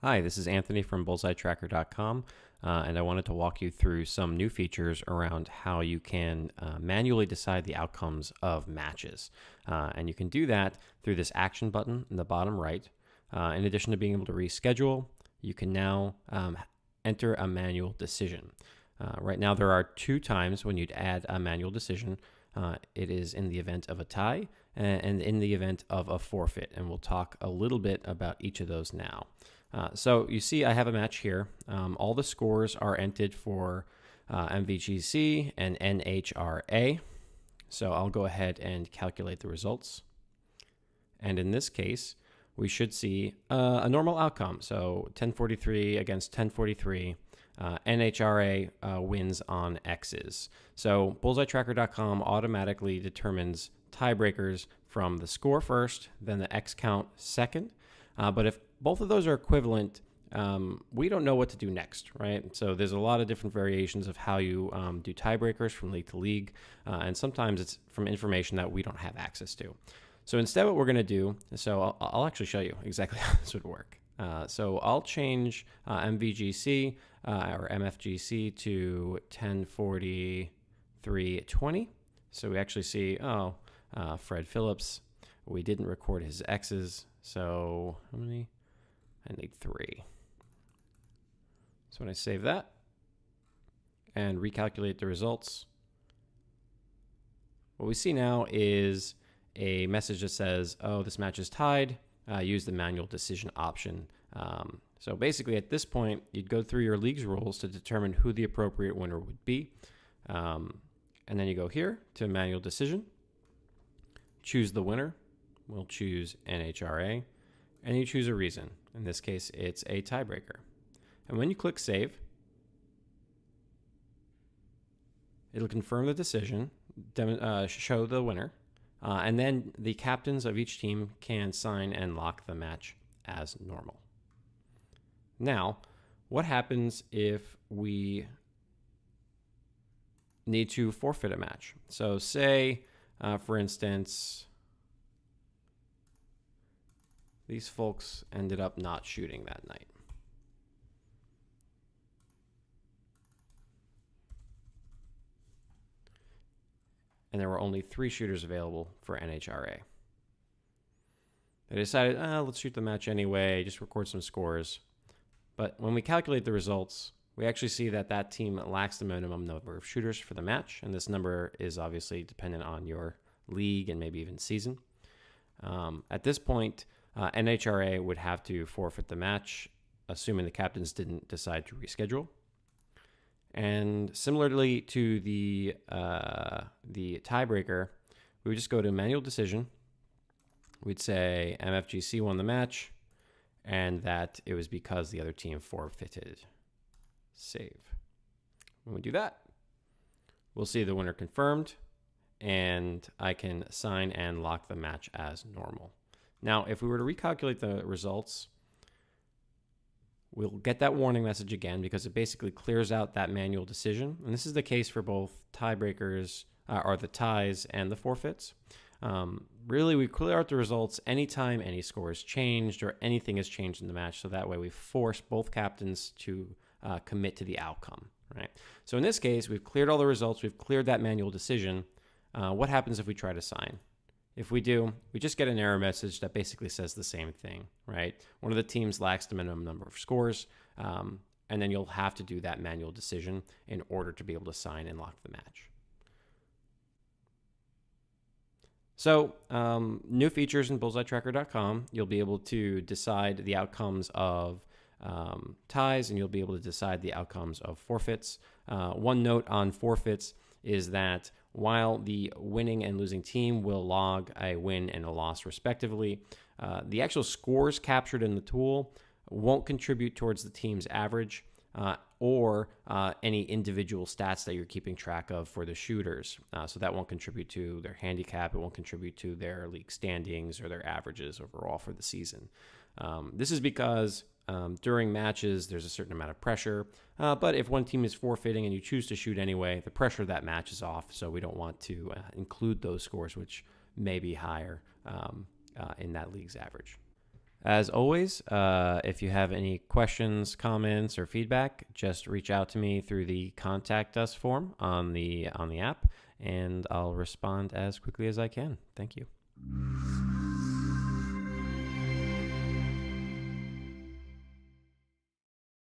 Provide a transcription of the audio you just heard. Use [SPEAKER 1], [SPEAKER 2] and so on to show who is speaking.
[SPEAKER 1] Hi, this is Anthony from BullseyeTracker.com, and I wanted to walk you through some new features around how you can manually decide the outcomes of matches. And you can do that through this action button in the bottom right. In addition to being able to reschedule, you can now enter a manual decision. Right now, there are two times when you'd add a manual decision. It is in the event of a tie and in the event of a forfeit, and we'll talk a little bit about each of those now. So you see I have a match here. All the scores are entered for MVGC and NHRA. So I'll go ahead and calculate the results. And in this case, we should see a normal outcome. So 1043 against 1043. NHRA wins on X's. So BullseyeTracker.com automatically determines tiebreakers from the score first, then the X count second. But if both of those are equivalent, we don't know what to do next, right? So there's a lot of different variations of how you do tiebreakers from league to league, and sometimes it's from information that we don't have access to. So instead what we're going to do, so I'll actually show you exactly how this would work. So I'll change MVGC or MFGC to 1043.20. So we actually see, Fred Phillips, we didn't record his X's. So how many? I need 3. So when I save that and recalculate the results, what we see now is a message that says, oh, this match is tied. Use the manual decision option. So basically at this point, you'd go through your league's rules to determine who the appropriate winner would be. And then you go here to manual decision, choose the winner. We'll choose NHRA, and you choose a reason. In this case, it's a tiebreaker. And when you click Save, it'll confirm the decision, show the winner, and then the captains of each team can sign and lock the match as normal. Now, what happens if we need to forfeit a match? So say, for instance, these folks ended up not shooting that night. And there were only 3 shooters available for NHRA. They decided, let's shoot the match anyway, just record some scores. But when we calculate the results, we actually see that that team lacks the minimum number of shooters for the match. And this number is obviously dependent on your league and maybe even season. At this point, NHRA would have to forfeit the match, assuming the captains didn't decide to reschedule. And similarly to the tiebreaker, we would just go to manual decision. We'd say MFGC won the match, and that it was because the other team forfeited. Save. When we do that, we'll see the winner confirmed, and I can sign and lock the match as normal. Now, if we were to recalculate the results, we'll get that warning message again because it basically clears out that manual decision. And this is the case for both tiebreakers, or the ties and the forfeits. Really, we clear out the results anytime any score is changed or anything is changed in the match. So that way we force both captains to commit to the outcome, right? So in this case, we've cleared all the results. We've cleared that manual decision. What happens if we try to sign? If we do, we just get an error message that basically says the same thing, right? One of the teams lacks the minimum number of scores, and then you'll have to do that manual decision in order to be able to sign and lock the match. So new features in BullseyeTracker.com, you'll be able to decide the outcomes of ties, and you'll be able to decide the outcomes of forfeits. One note on forfeits is that while the winning and losing team will log a win and a loss respectively, the actual scores captured in the tool won't contribute towards the team's average or any individual stats that you're keeping track of for the shooters. So that won't contribute to their handicap. It won't contribute to their league standings or their averages overall for the season. This is because during matches, there's a certain amount of pressure. But if one team is forfeiting and you choose to shoot anyway, the pressure of that match is off. So we don't want to include those scores, which may be higher in that league's average. As always, if you have any questions, comments, or feedback, just reach out to me through the Contact Us form on the app, and I'll respond as quickly as I can. Thank you.